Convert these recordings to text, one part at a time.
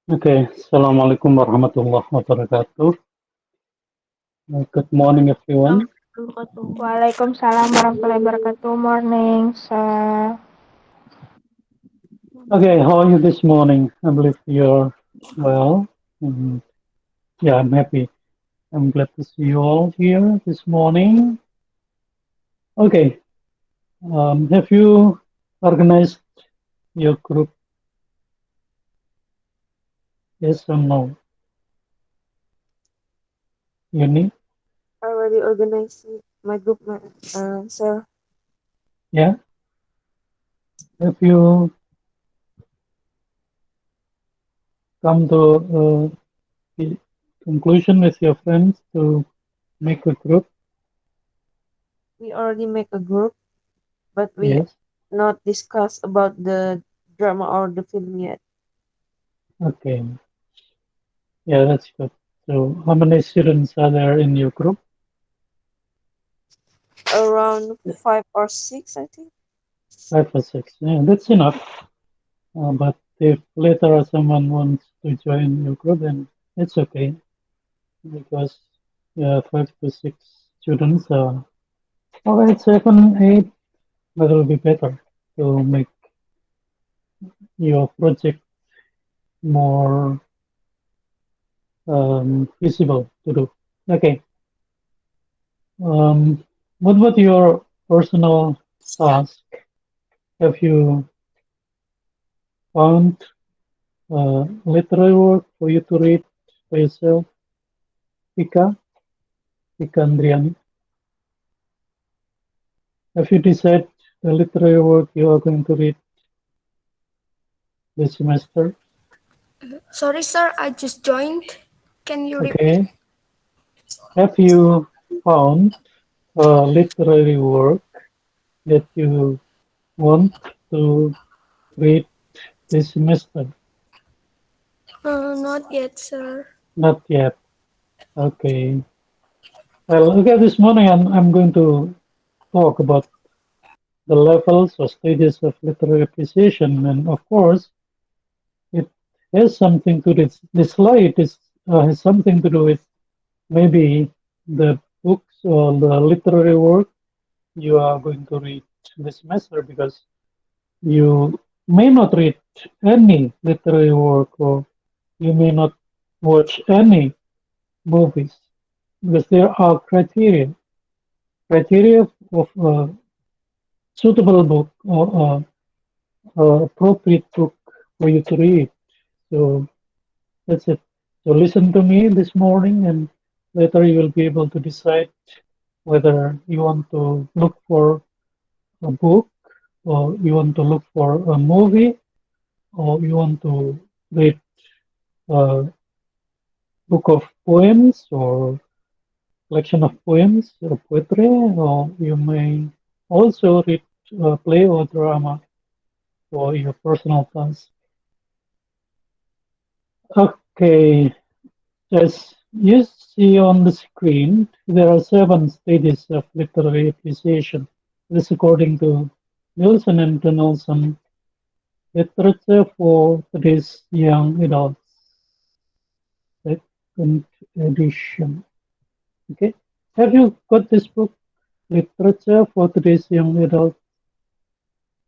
Okay, Assalamualaikum warahmatullahi wabarakatuh. Good morning, everyone. Waalaikumsalam warahmatullahi wabarakatuh. Morning, sir. Okay, how are you this morning? I believe you're well. And yeah, I'm happy. I'm glad to see you all here this morning. Okay, have you organized your group? Yes or no? You need? Already organized my group, sir. Yeah? Have you come to the conclusion with your friends to make a group? We already make a group, but we Yes. not discuss about the drama or the film yet. Okay. Yeah, that's good. So, how many students are there in your group? Around 5 or 6, I think. 5 or 6. Yeah, that's enough. But if later someone wants to join your group, then it's okay because yeah, 5 to 6 students. All right, 7, 8. That will be better to make your project more feasible to do. Okay. Um, what about your personal task? Have you found literary work for you to read for yourself, Pika, Pika Andriani. Have you decided the literary work you are going to read this semester? Sorry, sir, I just joined. Can you repeat? Okay. Have you found literary work that you want to read this semester? Not yet, sir. Not yet. Okay. Well, okay, this morning I'm going to talk about the levels or stages of literary appreciation. And of course, it has something to do. This slide has something to do with maybe the books or the literary work you are going to read this semester because you may not read any literary work or you may not watch any movies because there are criteria of a suitable book or appropriate book for you to read. So that's it. So listen to me this morning, and later you will be able to decide whether you want to look for a book, or you want to look for a movie, or you want to read a book of poems or collection of poems or poetry, or you may also read a play or drama for your personal task. Okay, as you see on the screen, there are 7 stages of literary appreciation. This according to Nielsen and Donaldson, literature for today's young adults, second edition. Okay, have you got this book, Literature for Today's Young Adults?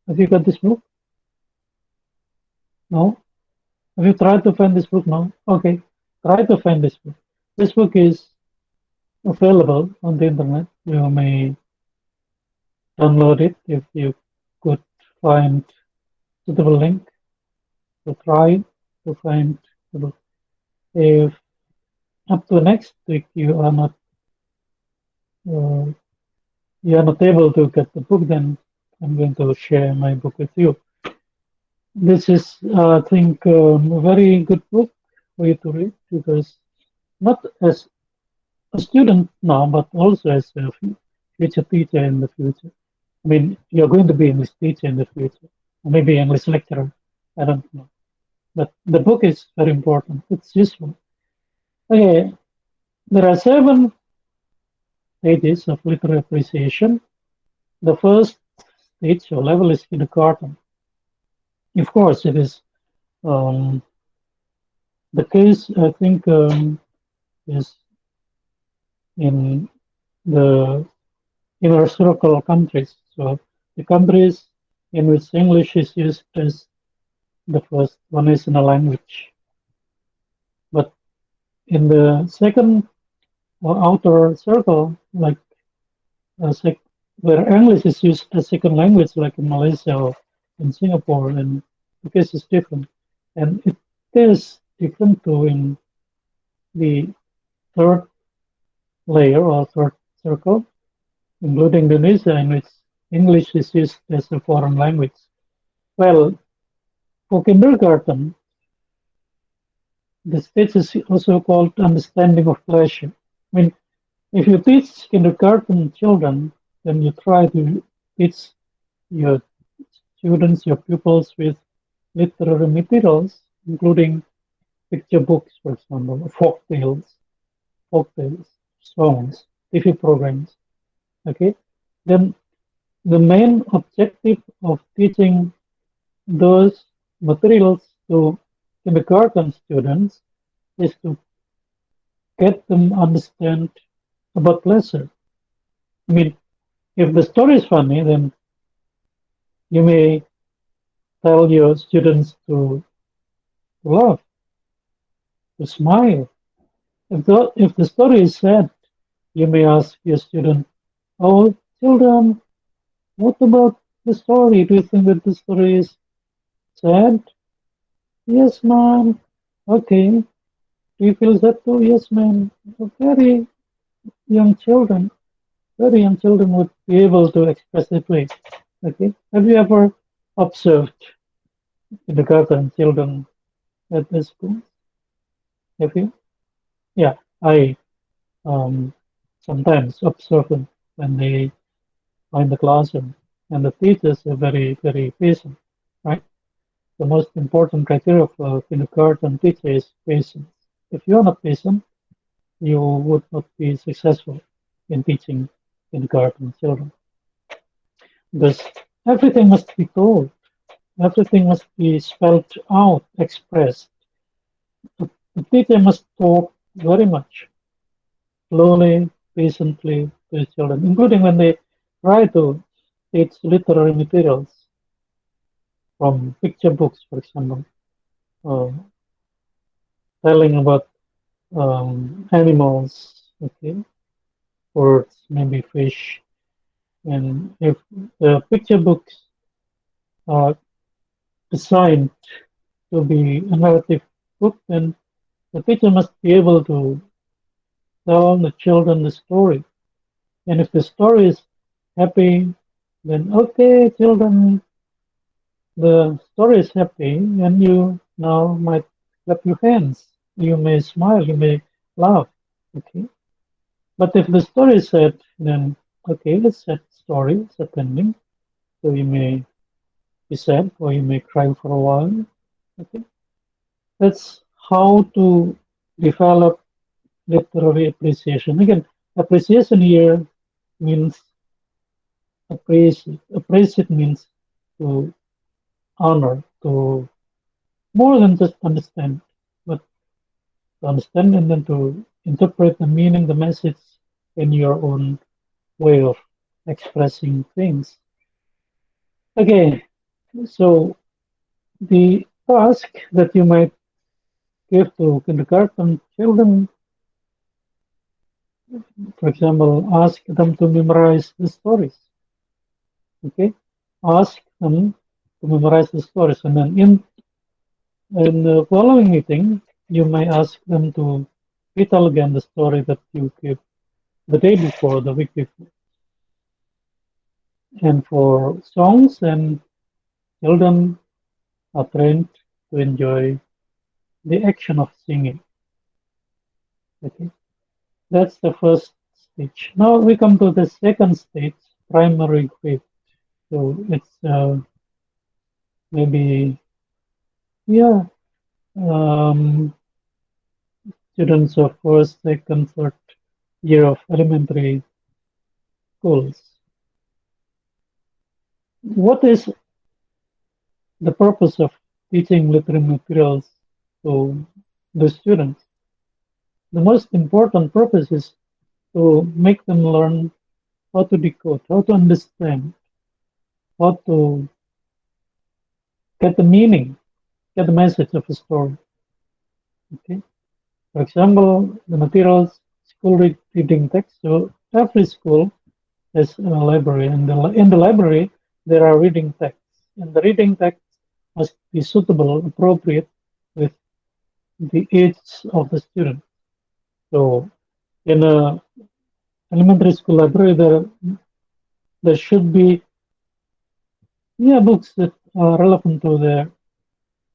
Have you got this book? No? Have you tried to find this book? No? Okay, try to find this book. This book is available on the internet. You may download it if you could find suitable link to try to find the book. If up to next week uh, you are not able to get the book, then I'm going to share my book with you. This is, I think, a very good book for you to read because not as a student now, but also as a future teacher in the future. I mean, you're going to be English teacher in the future, or maybe English lecturer. I don't know. But the book is very important. It's useful. Okay, there are 7 stages of literary appreciation. The first stage or level is kindergarten. Of course, it is um, The case, I think, is in the inner circle countries. So the countries in which English is used as the first one is in a language. But in the second or outer circle, like sec- where English is used as second language, like in Malaysia or in Singapore, and the case is different. And it is different too in the third layer or third circle, including Indonesia, in which English is used as a foreign language. Well, for kindergarten, the stage is also called understanding of pleasure. I mean, if you teach kindergarten children, then you try to teach your students, your pupils with literary materials, including picture books, for example, folk tales, songs, TV programs. Okay, then the main objective of teaching those materials to kindergarten students is to get them understand about pleasure. I mean, if the story is funny, then you may tell your students to laugh, to smile. If the story is sad, you may ask your student, "Oh, children, what about the story? Do you think that the story is sad?" "Yes, ma'am." "Okay. Do you feel sad too?" "Yes, ma'am." Very young children, very young children would be able to express it way. Okay. Have you ever observed kindergarten children at the school? Have you? Yeah, I um, sometimes observe them when they are in the classroom, and the teachers are very, very patient, right? The most important criteria for kindergarten teacher is patience. If you're not patient, you would not be successful in teaching kindergarten children because everything must be told, everything must be spelled out, expressed. The teacher must talk very much, slowly, patiently to his children, including when they try to teach literary materials from picture books, for example, uh, telling about animals, okay, birds, maybe fish. And if the picture books are designed to be a narrative book, then the teacher must be able to tell the children the story. And if the story is happy, then okay, children, the story is happy, and you now might clap your hands. You may smile, you may laugh. Okay. But if the story is sad, then okay, let's set story, set ending. So you may be sad or you may cry for a while. Okay. That's how to develop literary appreciation. Again, appreciation here means appreciate. Appreciate means to honor, to more than just understand, but to understand and then to interpret the meaning, the message in your own way of expressing things. Okay, so the task that you might give to kindergarten children, for example, ask them to memorize the stories. Okay, ask them to memorize the stories, and then in the following meeting, you may ask them to retell again the story that you gave the day before, the week before. And for songs, and children are trained to enjoy the action of singing. Okay, that's the first stage. Now we come to the second stage, primary grade. So it's maybe, yeah, um, students of first, second, third year of elementary schools. What is the purpose of teaching literary materials to the students. The most important purpose is to make them learn how to decode, how to understand, how to get the meaning, get the message of a story. Okay. For example, the materials school reading text. So every school has a library, and in the library there are reading texts, and the reading text must be suitable, appropriate with the age of the student. So in a elementary school library, there should be books that are relevant to their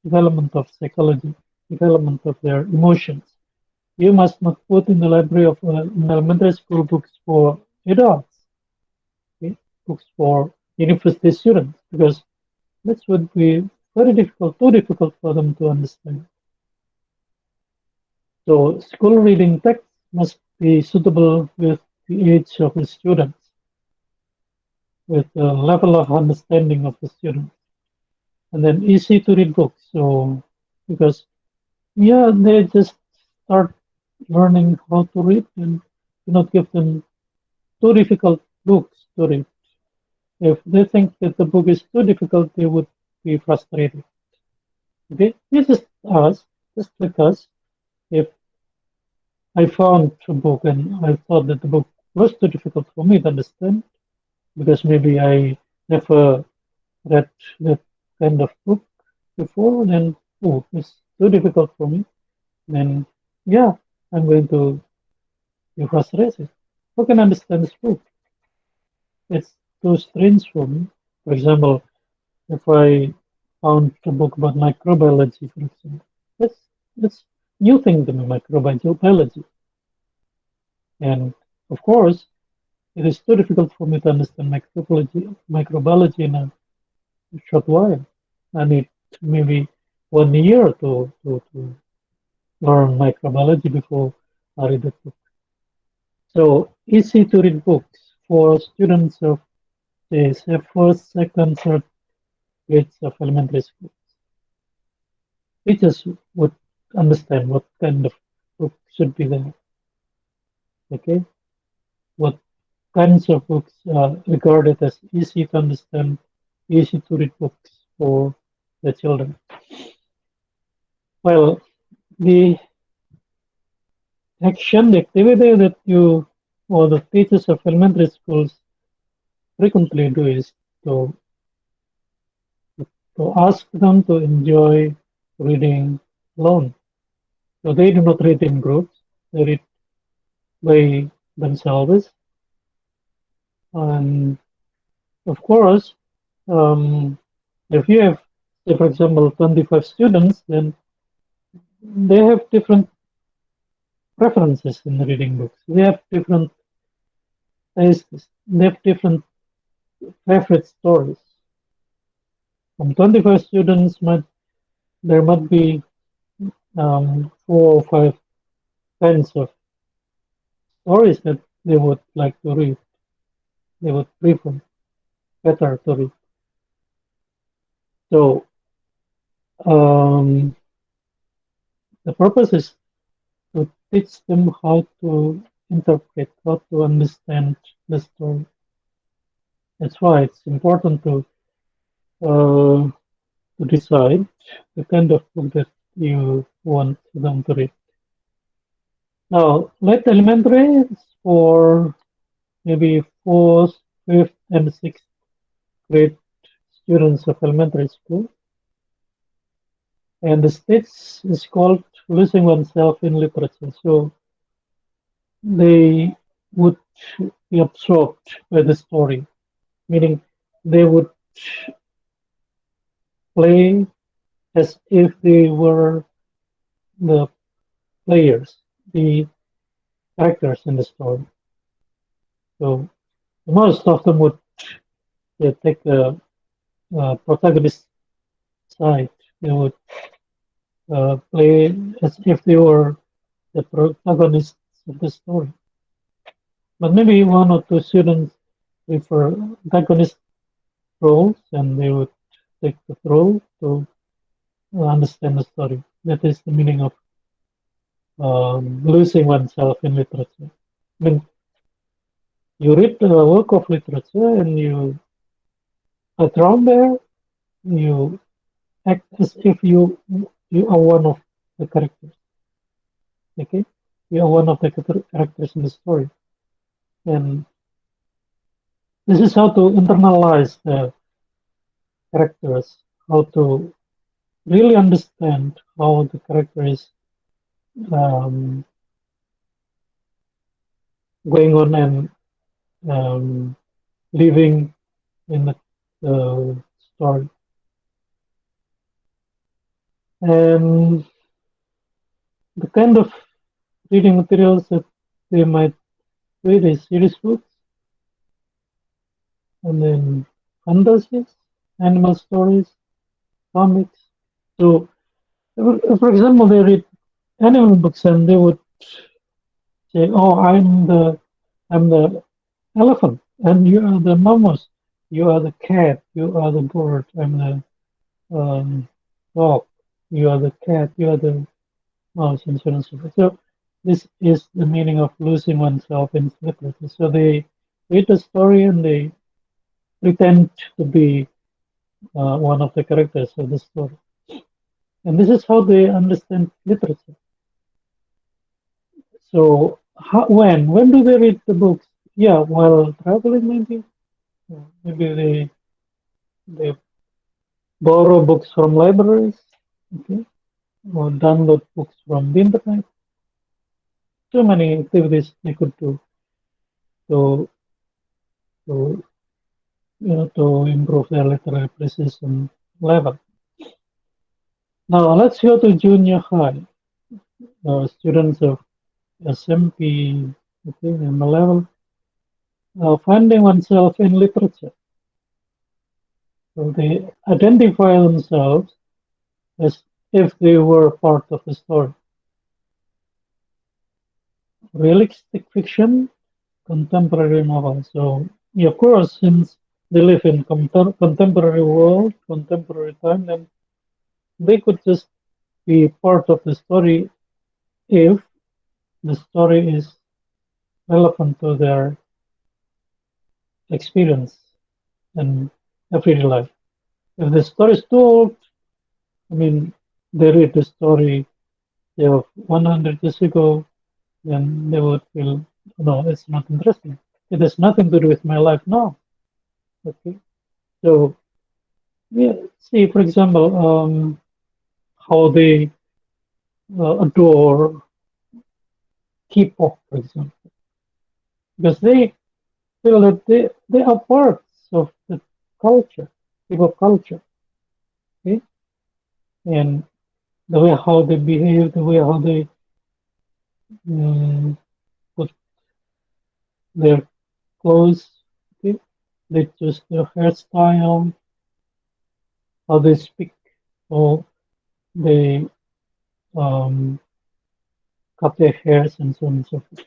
development of psychology, development of their emotions. You must not put in the library of in elementary school books for adults, okay? Books for university students, because this would be very difficult, too difficult for them to understand. So school reading text must be suitable with the age of the students, with the level of understanding of the students, and then easy to read books. So because they just start learning how to read, and do not give them too difficult books to read. If they think that the book is too difficult, they would be frustrated. Okay, this is us, just like us. If I found a book and I thought that the book was too difficult for me to understand, because maybe I never read that kind of book before, then it's too difficult for me. Then I'm going to be frustrated. How can I understand this book? It's too strange for me. For example, if I found a book about microbiology, for example, that's new thing to me, microbiology. And of course, it is too difficult for me to understand microbiology in a short while. I need maybe 1 year to learn microbiology before I read the book. So easy to read books for students of say first, second, third grades of elementary school. Teachers would understand what kind of book should be there. Okay, what kinds of books are regarded as easy to understand, easy to read books for the children. Well, the the activity that you or the teachers of elementary schools frequently do is to, to ask them to enjoy reading alone. So they do not read in groups, they read by themselves. And of course, um, if you have, say, for example, 25 students, then they have different preferences in reading books. They have different tastes. They have different favorite stories. From 25 students, there might be 4 or 5 kinds of stories that they would like to read. They would prefer better to read. So um, the purpose is to teach them how to interpret, how to understand the story. That's why it's important uh, to decide the kind of book that you want them to read. Now, late elementary is for maybe fourth, fifth, and sixth grade students of elementary school, and the stage is called losing oneself in literature. So they would be absorbed by the story, meaning they would play as if they were the players, the characters in the story. So most of them would take the protagonist side. They would play as if they were the protagonists of the story. But maybe one or two students prefer antagonist roles, and they would take the role to understand the story. That is the meaning of losing oneself in literature. I mean, you read a work of literature and you are drawn there. You act as if you are one of the characters. Okay, you are one of the characters in the story, and this is how to internalize the characters, how to really understand how the character is um, going on and um, living in the story. And the kind of reading materials that they might read is series books, and then fantasies, animal stories, comics. So, for example, they read animal books and they would say, "Oh, I'm the elephant, and you are the mammoth. You are the cat. You are the bird. I'm the dog. You are the cat. You are the mouse," and so on and so forth. So this is the meaning of losing oneself in literature. So they read the story and they pretend to be one of the characters of the story. And this is how they understand literature. So when do they read the books? Yeah, while traveling maybe. Maybe they borrow books from libraries, okay, or download books from the internet. So many activities they could do to to to improve their literary precision level. Now let's go to junior high. Students of SMP, okay, and the level finding oneself in literature. So they identify themselves as if they were part of the story. Realistic fiction, contemporary novel. So, yeah, of course, since they live in contemporary world, contemporary time, then they could just be part of the story if the story is relevant to their experience and everyday life. If the story is too old, I mean, they read the story of 100 years ago, then they would feel, no, it's not interesting. It has nothing to do with my life now. Okay, so yeah, see, for example, how they adore K-pop, for example, because they feel that they are parts of the culture, K-pop culture, okay? And the way how they behave, the way how they put their clothes, okay? They choose their hairstyle, how they speak, how they um, cut their hairs, and so on and so forth.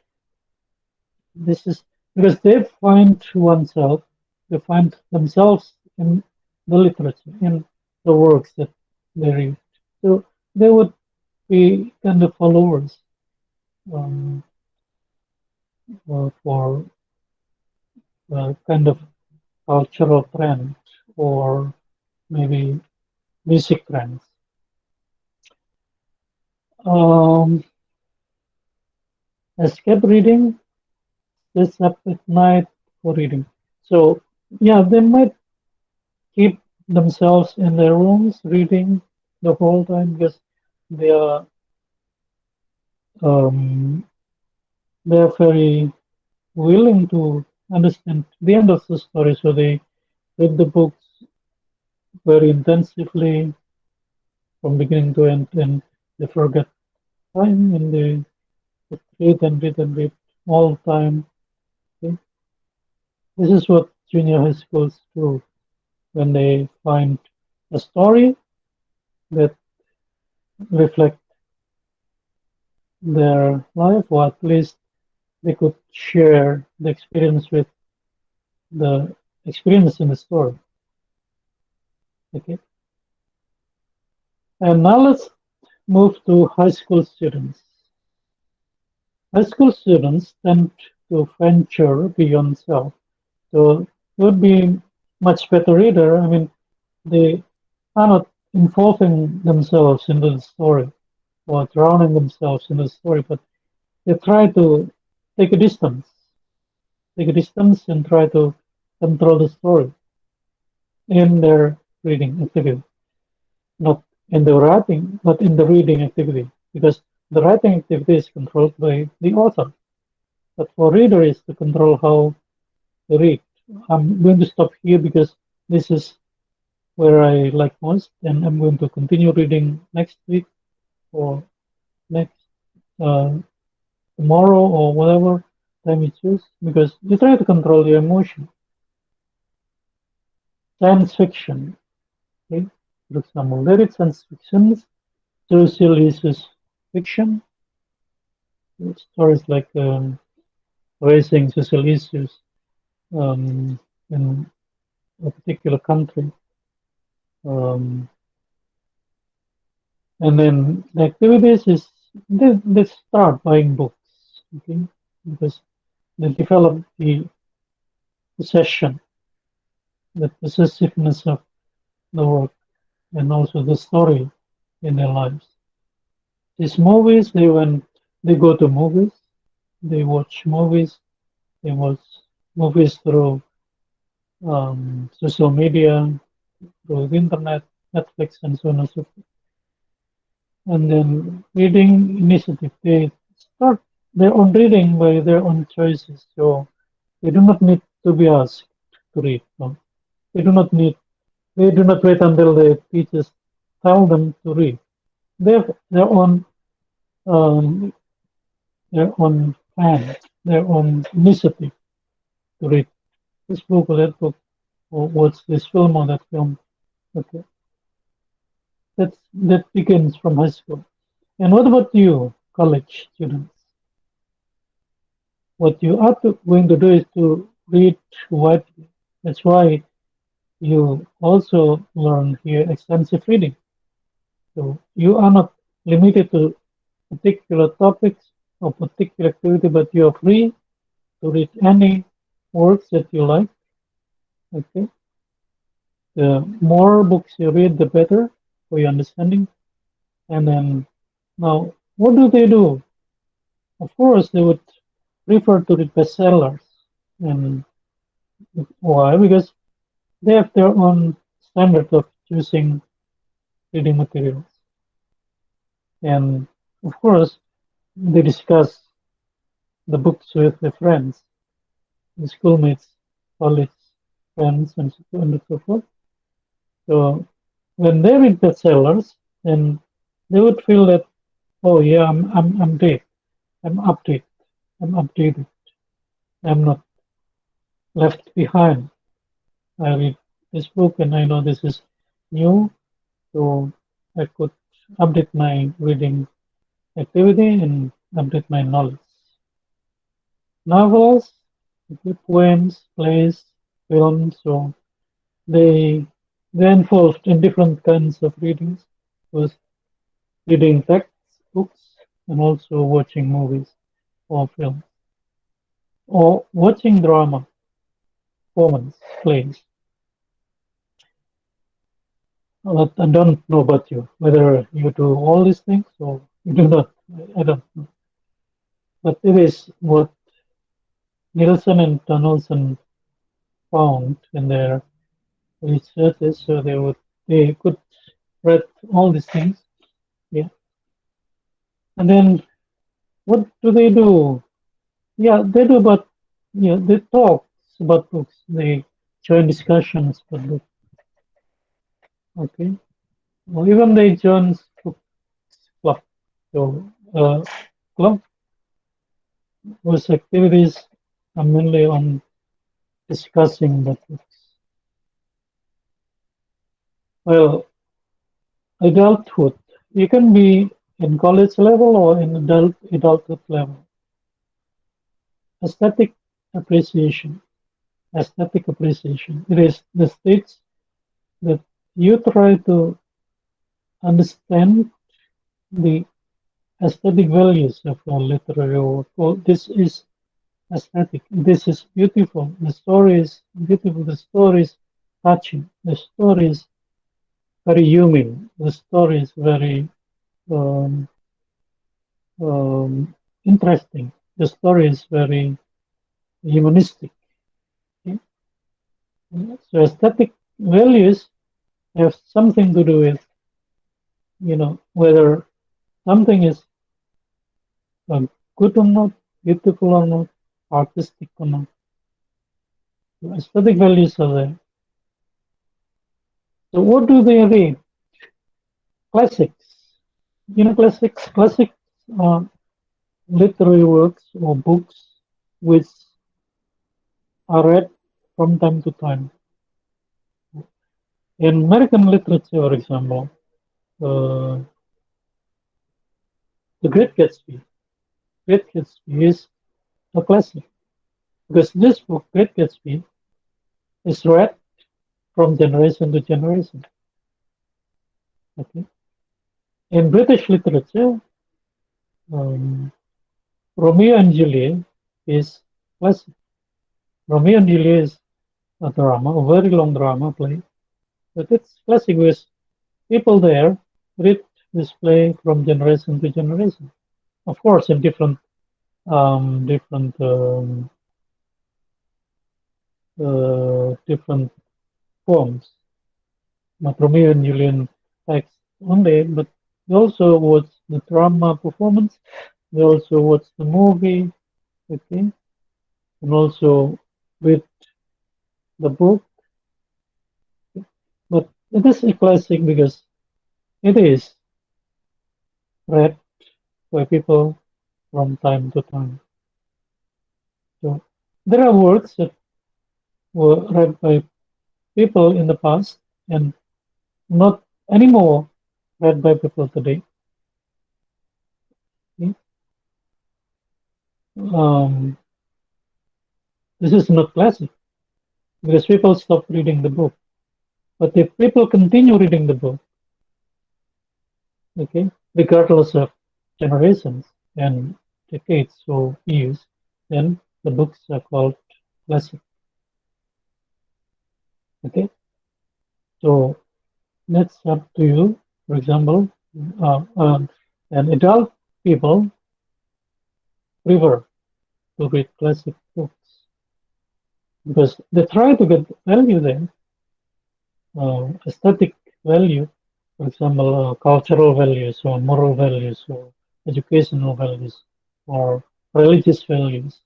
This is because they find oneself, they find themselves in the literature, in the works that they read. So they would be kind of followers um, for kind of cultural trend or maybe music trends. Um, Escape reading, this up at night for reading. So yeah, they might keep themselves in their rooms reading the whole time because they are um, they are very willing to understand the end of the story, so they read the books very intensively from beginning to end, and they forget time and they read and read and read all the time. Okay? This is what junior high schools do when they find a story that reflects their life, or at least they could share the experience with the experience in the story. Okay, and now let's move to high school students. High school students tend to venture beyond self, so they would be much better reader. I mean, they are not involving themselves into the story or drowning themselves in the story, but they try to take a distance, take a distance and try to control the story in their reading activity, not in the writing, but in the reading activity, because the writing activity is controlled by the author. But for reader is to control how they read. I'm going to stop here because this is where I like most, and I'm going to continue reading next week or next uh, tomorrow or whatever time you choose, because you try to control your emotion. Science fiction, okay? For example, there is science fiction, social issues fiction, stories like raising social issues um, in a particular country. Um, and then the activities is they start buying books, okay? Because they develop the possession, the possessiveness of the work, and also the story in their lives. These movies, they go to movies, they watch movies, they watch movies through social media, through the internet, Netflix, and so on and so forth. And then reading initiative, they start their own reading by their own choices. So they do not need to be asked to read. No. They do not need. They do not wait until the teachers tell them to read. They have um, their own plan, their own initiative to read this book or that book or watch this film or that film. Okay, that begins from high school. And what about you, college students? What you are going to do is to read widely. That's why you also learn here extensive reading. So you are not limited to particular topics or particular activity, but you are free to read any works that you like. Okay, the more books you read, the better for your understanding. And then now, what do they do? Of course, they would prefer to read bestsellers. And why? Because they have their own standard of choosing reading materials. And of course, they discuss the books with their friends, the schoolmates, college friends, and so on and so forth. So when they read bestsellers, then they would feel that, oh yeah, I'm updated, I'm updated, I'm updated, I'm not left behind. I read this book and I know this is new, so I could update my reading activity and update my knowledge. Novels, poems, plays, films, so they they're involved in different kinds of readings, with reading textbooks and also watching movies or films or watching drama, performance, plays. But I don't know about you, whether you do all these things or you do not. I don't know. But it is what Nielsen and Donaldson found in their researches, so they could read all these things. Yeah. And then what do they do? Yeah, they do, but yeah, they talk about books. They join discussions about books. Okay. Or even they join book club. So club whose activities are mainly on discussing the books. Well, adulthood. You can be in college level or in adulthood level. Aesthetic appreciation. Aesthetic appreciation. It is the stage that you try to understand the aesthetic values of a literary work. Oh, this is aesthetic. This is beautiful. The story is beautiful. The story is touching. The story is very human. The story is very um, interesting. The story is very humanistic. Okay? So aesthetic values have something to do with, whether something is good or not, beautiful or not, artistic or not. So aesthetic values are there. So what do they read? Classics. Classics are literary works or books which are read from time to time. In American literature, for example, uh, The Great Gatsby. Great Gatsby is a classic because this book, Great Gatsby, is read from generation to generation. Okay. In British literature, um, Romeo and Juliet is classic. Romeo and Juliet is a drama, a very long drama play, but it's classic because people there read this play from generation to generation. Of course, in different forms. Not Romeo and Juliet text only, but they also watch the drama performance. They also watch the movie, okay, and also read the book. But it is a classic because it is read by people from time to time. So there are works that were read by people in the past and not anymore read by people today. Okay? Um, this is not classic because people stop reading the book. But if people continue reading the book, okay, regardless of generations and decades or years, then the books are called classic. Okay, so that's up to you. For example, uh, um, and adult people prefer to read classic books because they try to get value there, aesthetic value, for example, cultural values or moral values or educational values or religious values.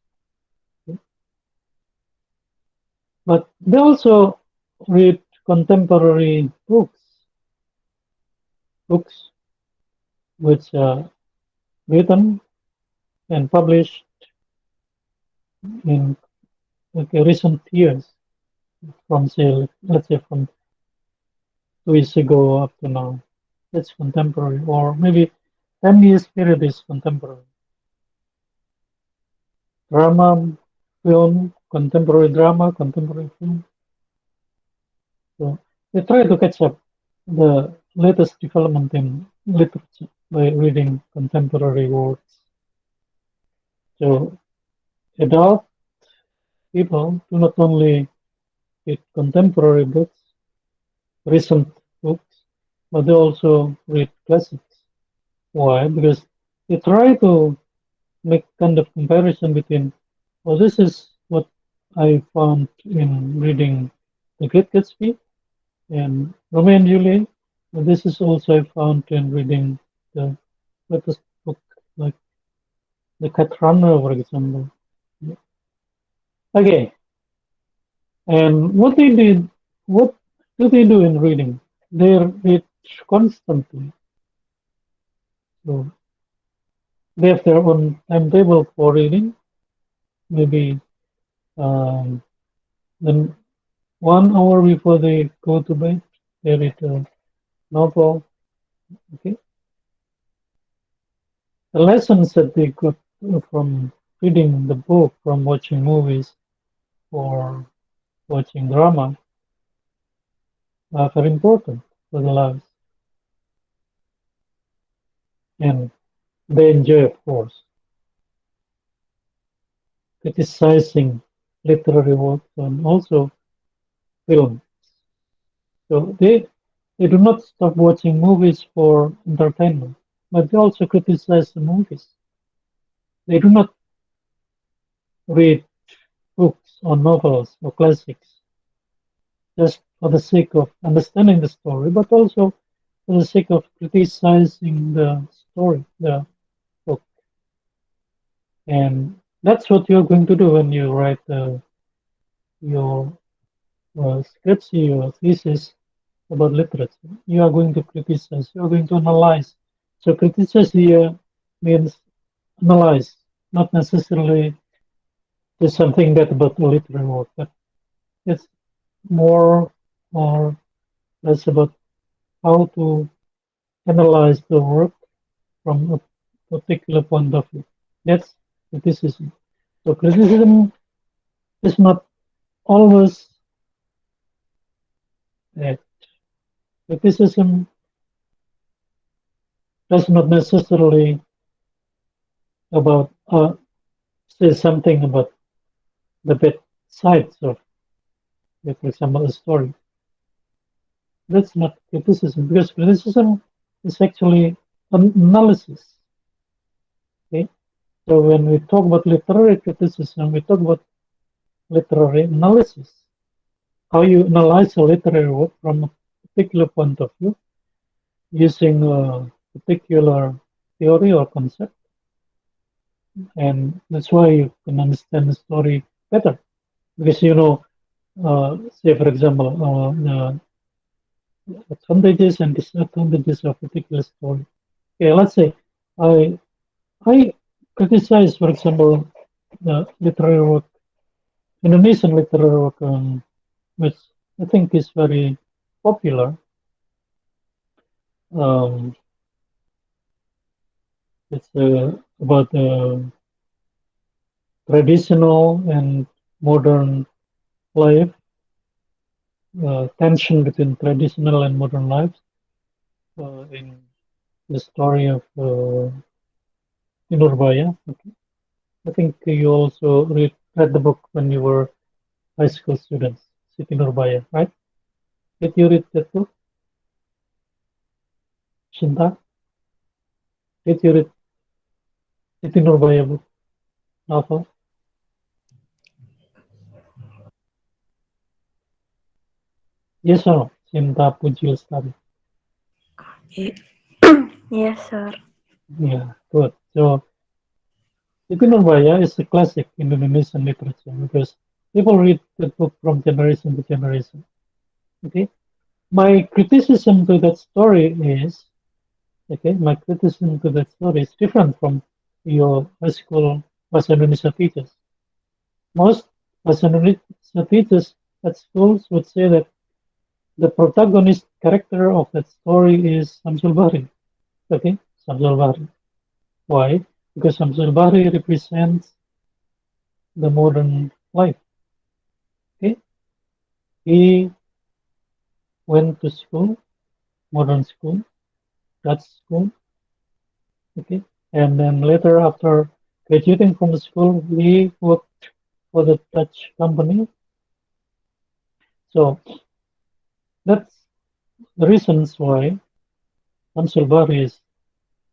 But they also read contemporary books which are written and published in recent years, from say, let's say from 2 years ago up to now. That's contemporary, or maybe 10 years period is contemporary. Drama, film, contemporary drama, contemporary film. So they try to catch up the latest development in literature by reading contemporary works. So adult people do not only read contemporary books, recent books, but they also read classics. Why? Because they try to make kind of comparison between, oh, this is what I found in reading The Great Gatsby and Romeo and Juliet. And this is also I found in reading the latest book, like The Cat Runner, for example. Okay, and what do they do in reading? They read constantly. So they have their own timetable for reading. Maybe um, then 1 hour before they go to bed, they read a novel. Okay, the lessons that they got from reading the book, from watching movies or watching drama, are very important for the lives. And They enjoy, of course, criticizing literary works and also film. So they do not stop watching movies for entertainment, but they also criticize the movies. They do not read books or novels or classics just for the sake of understanding the story, but also for the sake of criticizing the story, the book. And that's what you're going to do when you write your scripts, your thesis about literature. You are going to criticize, you are going to analyze. So criticize here means analyze, not necessarily do something bad about the literary work, but it's more or less about how to analyze the work from a particular point of view. That's criticism. So criticism is not always bad. Criticism does not necessarily about say something about the bad sides of, for example, a story. That's not criticism because criticism is actually an analysis. Okay, so when we talk about literary criticism, we talk about literary analysis. How you analyze a literary work from a particular point of view using a particular theory or concept, and that's why you can understand the story better because you know, say for example, the advantages and disadvantages of a particular story. Okay, let's say I I criticize, for example, the literary work, Indonesian literary work, which I think is very popular. Um, it's about traditional and modern life, tension between traditional and modern lives in the story of Inurbaya. Okay. I think you also read the book when you were high school students, Siti Nurbaya, right? Did you read that book, Shinta? Did you read Siti Nurbaya book, novel? Yes or no? Shinta Puji Lestari. Yes, sir. Yeah, good. So Siti Nurbaya is a classic in Indonesian literature because people read that book from generation to generation. Okay. My criticism to that story is okay. My criticism to that story is different from your high school Bahasa Indonesia teachers. Most Bahasa Indonesia teachers at schools would say that the protagonist character of that story is Samsul Bahri. Okay, Samsul Bahri. Why? Because Samsul Bahri represents the modern life. Okay, he went to school, modern school, Dutch school. Okay, and then later after graduating from the school, he worked for the Dutch company. So that's the reasons why Samsul Bahri is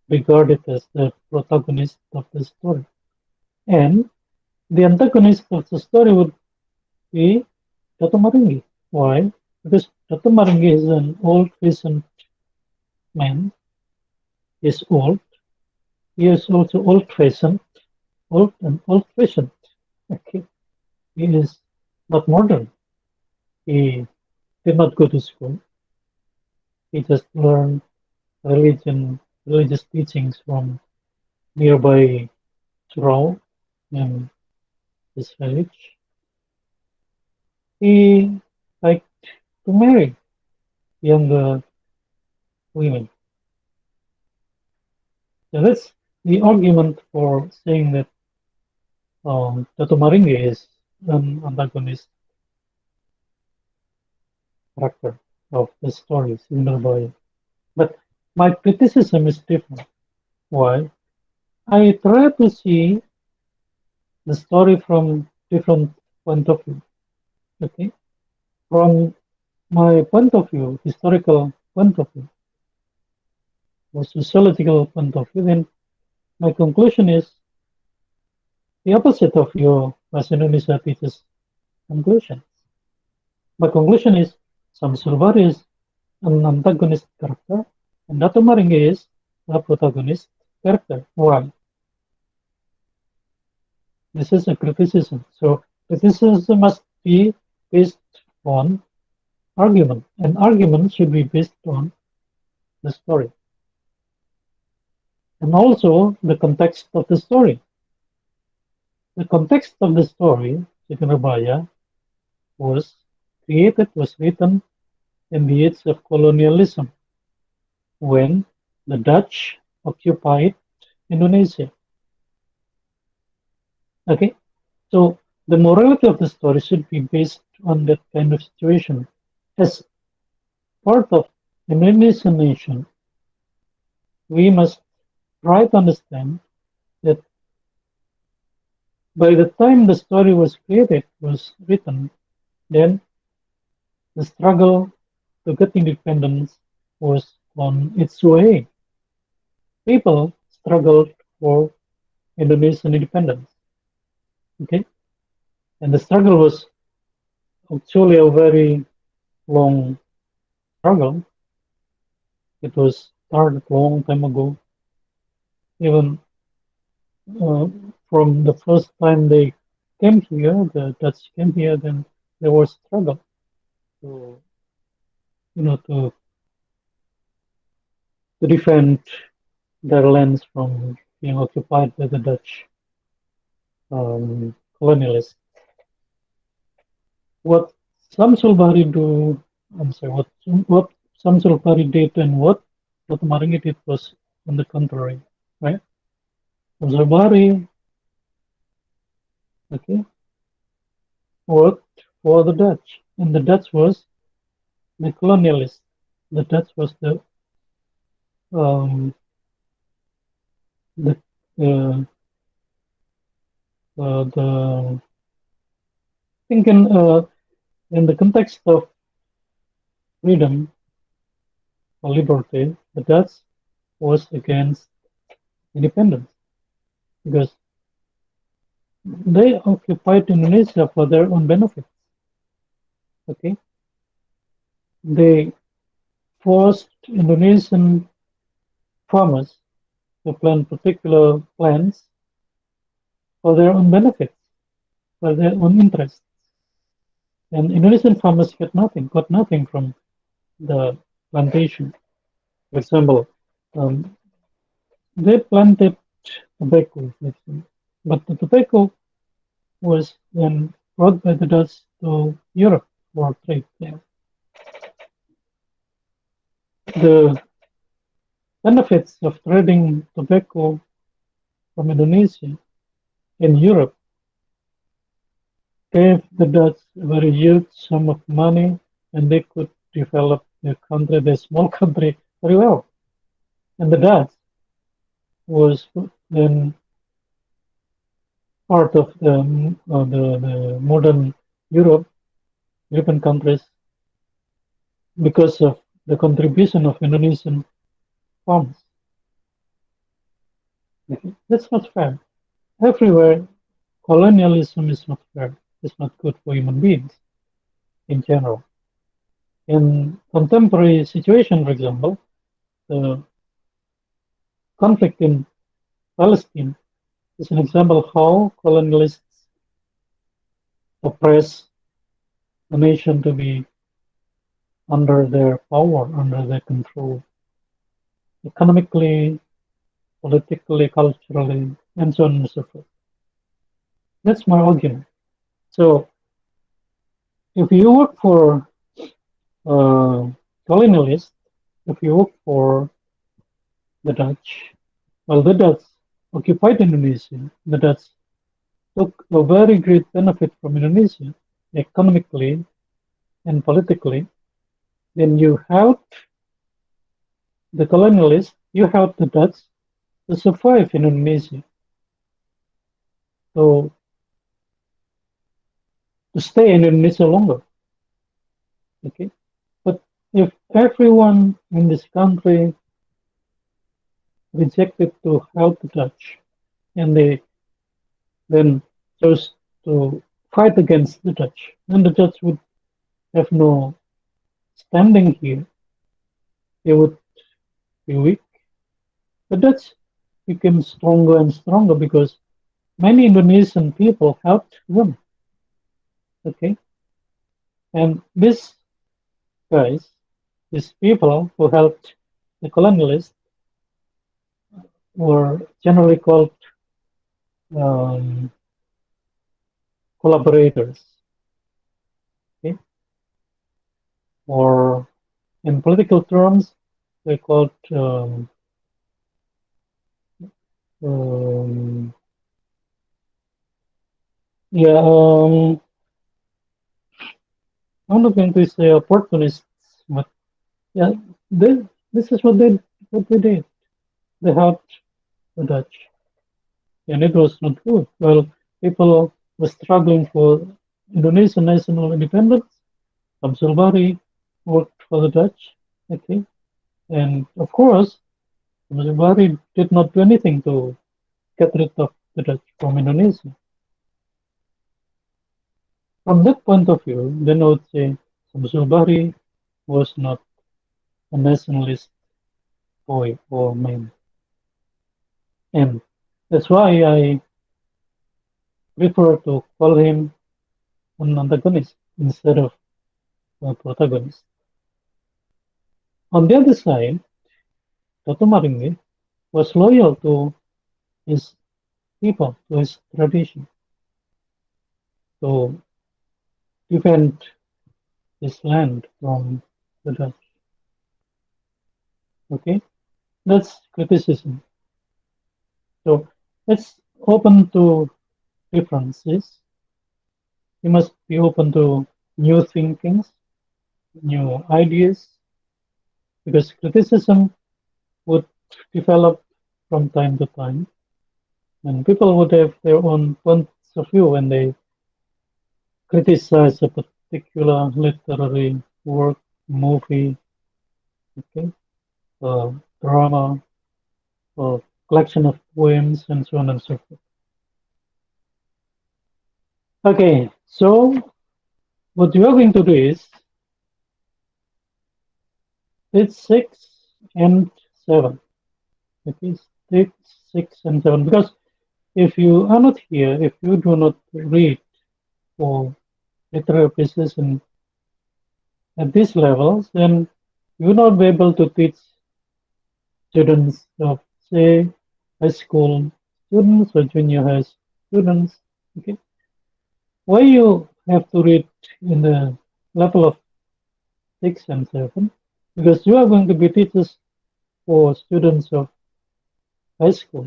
regarded as the protagonist of the story. And the antagonist of the story would be Dato Maringgi. Why? Because Dato Maringgi is an old peasant man. He is old. He is also old fashioned. Old and old fashioned. Okay. He is not modern. He did not go to school. He just learned religious teachings from nearby Surau and his village. He liked to marry younger women. So that's the argument for saying that Dato Maringgi is an antagonist character of the story, similar by. But my criticism is different. Why? I try to see the story from different point of view. Okay, from my point of view, historical point of view, or sociological point of view, then my conclusion is the opposite of your as Indonesia teaches conclusion. My conclusion is Samsulvar is an antagonist character and Dato Maringge is a protagonist character. Why? This is a criticism. So criticism must be based on argument, and argument should be based on the story and also the context of the story. The context of the story, Sikanabaya, was was written in the age of colonialism when the Dutch occupied Indonesia. Okay, so the morality of the story should be based on that kind of situation. As part of the Indonesian nation, we must try to understand that by the time the story was created, was written, then the struggle to get independence was on its way. People struggled for Indonesian independence. Okay, and the struggle was actually a very long struggle. It was started a long time ago. Even from the first time they came here, the Dutch came here, then there was struggle to to defend their lands from being occupied by the Dutch colonialists. What Samsul Bahri do, I'm sorry, what Samsul Bahri did and what Maringi did was on the contrary, right? Samsul Bahri, okay, worked for the Dutch, and the Dutch was the colonialist. The Dutch was um, the uh, the think in the context of freedom or liberty, the Dutch was against independence because they occupied Indonesia for their own benefit. Okay, they forced Indonesian farmers to plant particular plants for their own benefits, for their own interests, and Indonesian farmers got nothing from the plantation. For example, um, they planted tobacco, but the tobacco was then brought by the Dutch to Europe for trade there. The benefits of trading tobacco from Indonesia in Europe gave the Dutch a very huge sum of money and they could develop their small country, very well. And the Dutch was then part of the modern European countries because of the contribution of Indonesian farmers. That's not fair. Everywhere, colonialism is not fair. It's not good for human beings in general. In contemporary situation, for example, the conflict in Palestine is an example of how colonialists oppress the nation to be under their power, under their control, economically, politically, culturally, and so on and so forth. That's my argument. So, if you work for colonialists, if you work for the Dutch, well, the Dutch occupied Indonesia. The Dutch took a very great benefit from Indonesia, economically and politically. Then you have the colonialists, you have the Dutch to survive in Indonesia, to, to stay in Indonesia longer. Okay, but if everyone in this country rejected to help the Dutch, and they then chose to fight against the Dutch, then the Dutch would have no standing here. They would be weak. The Dutch became stronger and stronger because many Indonesian people helped them. Okay, and guys, these people who helped the colonialists were generally called um, collaborators. Okay, or in political terms, they called um, yeah. I'm not going to say opportunists, but yeah, they, this is what they did. They helped the Dutch, and it was not good. Well, people were struggling for Indonesian national independence. Abdul Bari worked for the Dutch, okay, and of course, Abdul Bari did not do anything to get rid of the Dutch from Indonesia. From that point of view, then I would say Abdul Bari was not a nationalist boy or man, and that's why I prefer to call him an antagonist instead of a protagonist. On the other side, Toto Maringi was loyal to his people, to his tradition, to defend his land from the Dutch. Okay, that's criticism. So let's open to differences. You must be open to new thinkings, new ideas, because criticism would develop from time to time, and people would have their own points of view when they criticize a particular literary work, movie, okay, drama, or collection of poems, and so on and so forth. Okay, so what you are going to do is it's 6 and 7. Okay, 6, 6 and 7. Because if you are not here, if you do not read for literary pieces and at these levels, then you will not be able to teach students of, say, high school students or junior high students. Okay, why you have to read in the level of 6 and 7? Because you are going to be teachers for students of high school,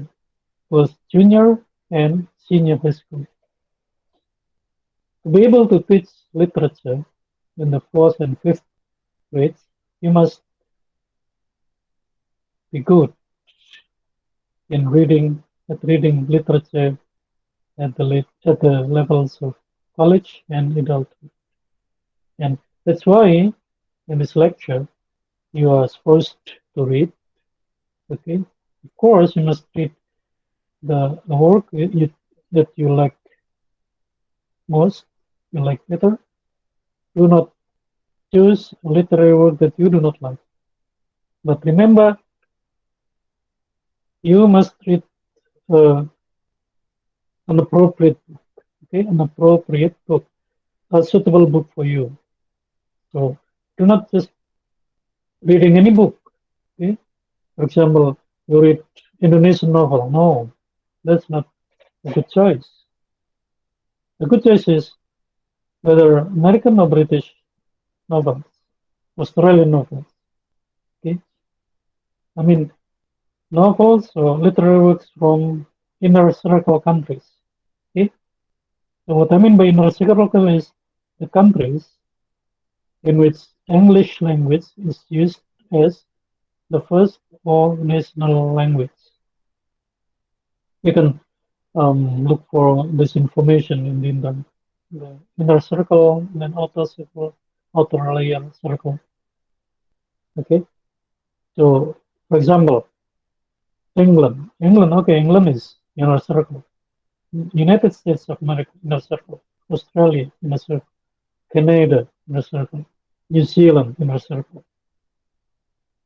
both junior and senior high school. To be able to teach literature in the fourth and fifth grades, you must be good in reading literature at the levels of college and adulthood. And that's why in this lecture you are supposed to read. Okay, of course you must read the work that you like most, you like better. Do not choose a literary work that you do not like. But remember, you must read uh, an appropriate book, okay, an appropriate book, a suitable book for you. So do not just reading any book. Okay, for example, you read Indonesian novel. No, that's not a good choice. A good choice is whether American or British novels, Australian novels. Okay, I mean novels or literary works from inner circle countries. Okay, so what I mean by inner circle is the countries in which English language is used as the first or national language. You can look for this information in the inner circle, then outer circle, outer layer circle. Okay, so for example, England. Okay, England is inner circle. United States of America inner circle. Australia inner circle. Canada inner circle. New Zealand inner circle.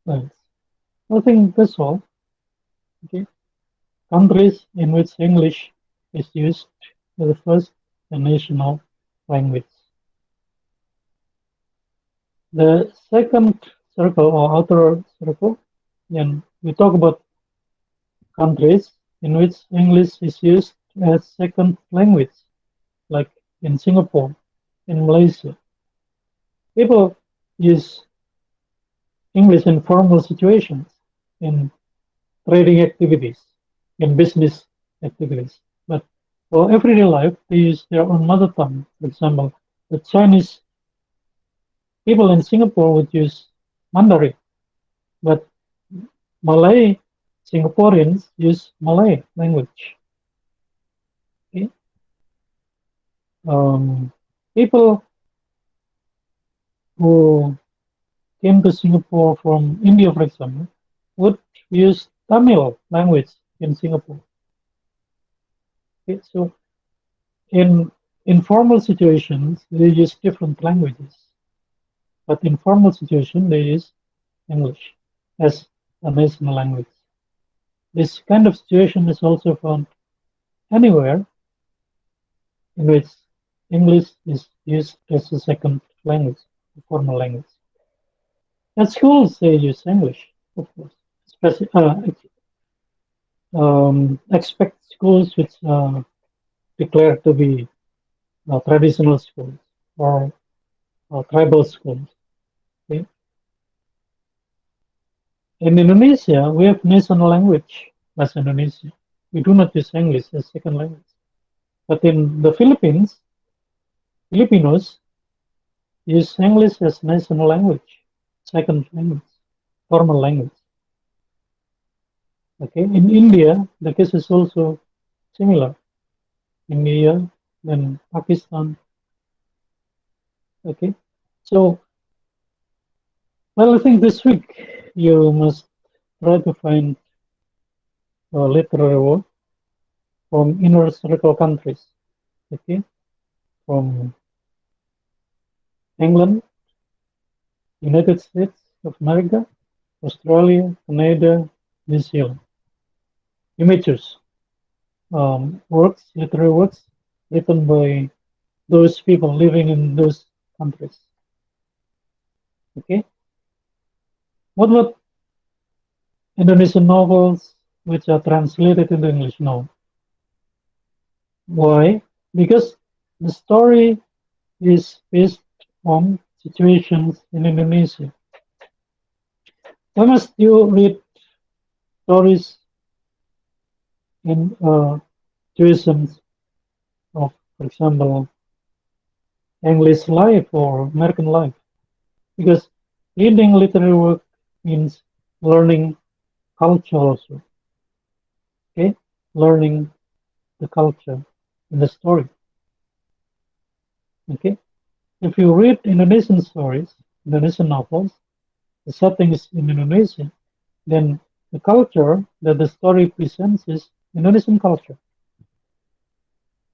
Right. I think that's all. Okay, countries in which English is used as the first and national language. The second circle or outer circle, then we talk about countries in which English is used as second language, like in Singapore, in Malaysia. People use English in formal situations, in trading activities, in business activities. But for everyday life, they use their own mother tongue. For example, the Chinese people in Singapore would use Mandarin, but Malay Singaporeans use Malay language. Okay? Um, People who came to Singapore from India, for example, would use Tamil language in Singapore. Okay? So in informal situations, they use different languages, but in formal situations, they use English as a national language. This kind of situation is also found anywhere in which English is used as a second language, a formal language. At schools, they use English, of course. Expect schools which are declared to be traditional schools or tribal schools. Okay? In Indonesia, we have national language as Indonesia. We do not use English as second language. But in the Philippines, Filipinos use English as national language, second language, formal language. Okay, in India, the case is also similar. India, then Pakistan. Okay, so well, I think this week you must try to find a literary work from inner circle countries. Okay, from England, United States of America, Australia, Canada, New Zealand. You may choose literary works written by those people living in those countries. Okay, what about Indonesian novels which are translated into English? No. Why? Because the story is based on situations in Indonesia. Why must you read stories in situations of, for example, English life or American life? Because reading literary work means learning culture also. Okay, learning the culture in the story. Okay, if you read Indonesian stories, Indonesian novels, the setting is in Indonesia, then the culture that the story presents is Indonesian culture.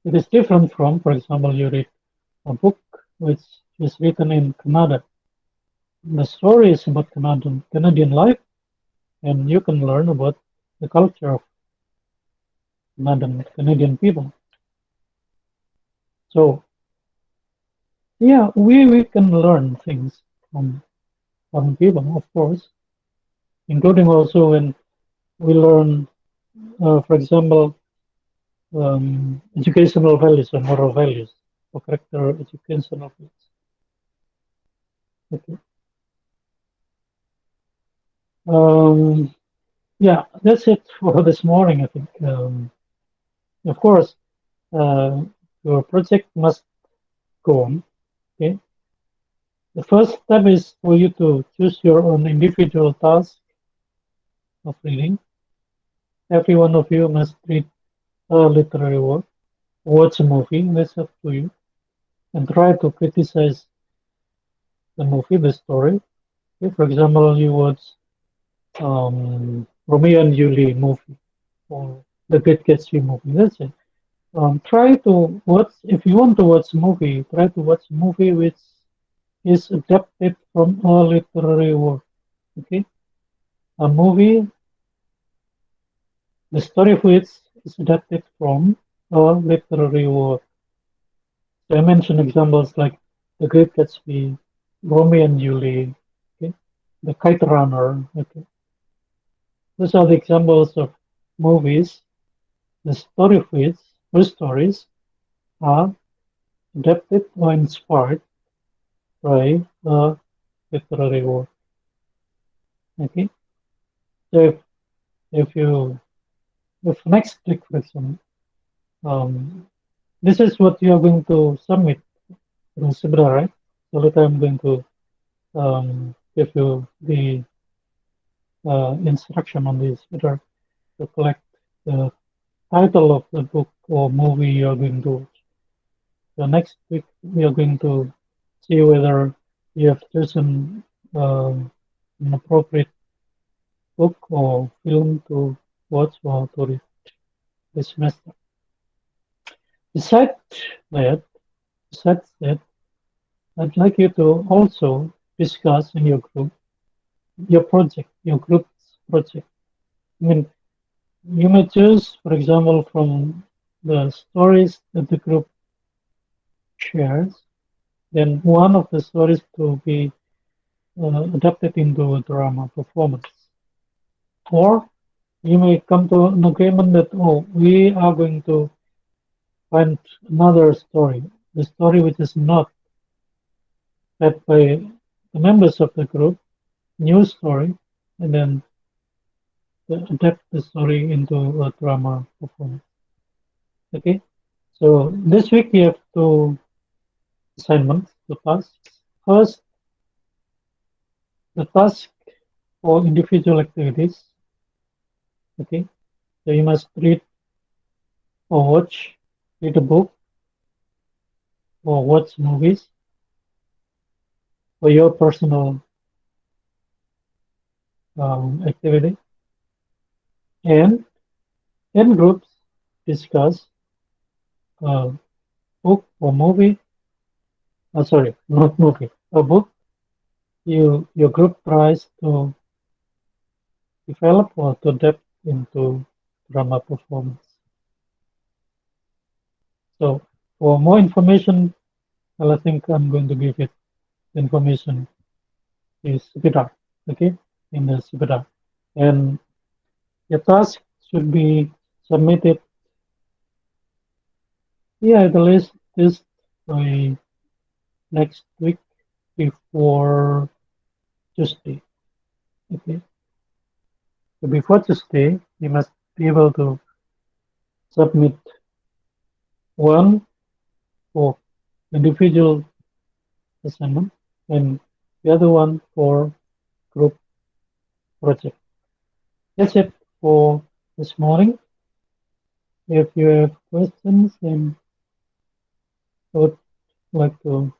It is different from, for example, you read a book which is written in Canada. The story is about Canadian life, and you can learn about the culture of Canadian people. So yeah, we can learn things from people, of course, including also when we learn, for example, educational values or moral values or character educational values. Okay. Yeah, that's it for this morning, I think. Of course, uh, your project must go on. Okay. The first step is for you to choose your own individual task of reading. Every one of you must read a literary work, watch a movie, that's up to you, and try to criticize the movie, the story. If, for example, you watch Romeo and Juliet movie or the Great Gatsby movie, that's it. Try to watch, if you want to watch a movie, try to watch a movie which is adapted from a literary work. Okay, a movie, the story of which is adapted from a literary work. So I mentioned examples like The Great Gatsby, Romeo and Juliet, okay, The Kite Runner. Okay, those are the examples of movies, the story of which, whose stories are adapted or inspired by a literary work. Okay, so if you if next week, for example, um, this is what you are going to submit in Sibra, right? So later I'm going to give you the instruction on this Sibra to collect the title of the book or movie you are going to watch. So next week we are going to see whether you have chosen an appropriate book or film to watch or to read this semester. Besides that, besides that, I'd like you to also discuss in your group your project, your group's project. I mean, you may choose, for example, from the stories that the group shares, then one of the stories to be adapted into a drama performance. Or you may come to an agreement that, oh, we are going to find another story, the story which is not read by the members of the group, new story, and then adapt the story into a drama performance. Okay, so this week you have two assignments, two tasks. First, the task for individual activities. Okay, so you must read or watch, read a book or watch movies for your personal activity, and in groups discuss a book or movie. Sorry, not movie, a book your group tries to develop or to adapt into drama performance. So for more information, well, I think I'm going to give it information is Sipidar, okay, in the Sipidar. And your task should be submitted, yeah, at least this by next week before Tuesday, okay. So before Tuesday, you must be able to submit one for individual assignment and the other one for group project. That's it for this morning. If you have questions, then I would like to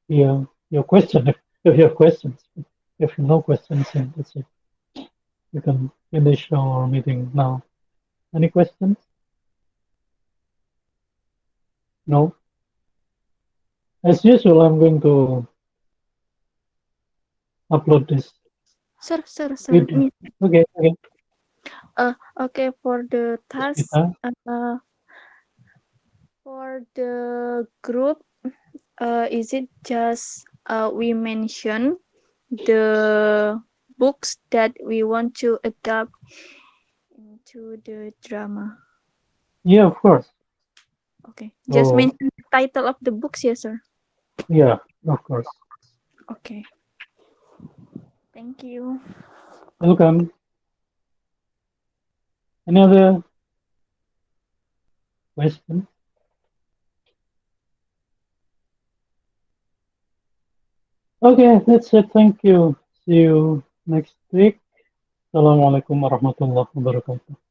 hear your question if you have questions. If no questions, then that's it. You can finish our meeting now. Any questions? No? As usual, I'm going to upload this Sir, video. Okay, okay. okay, for the task, Kita. for the group, is it just we mention the books that we want to adapt into the drama? Yeah, of course. Okay, just So, mention the title of the books, yes, sir. yeah, of course. Okay, thank you. Welcome. Any other questions? Okay, that's it. Thank you. See you next week. Assalamualaikum warahmatullahi wabarakatuh.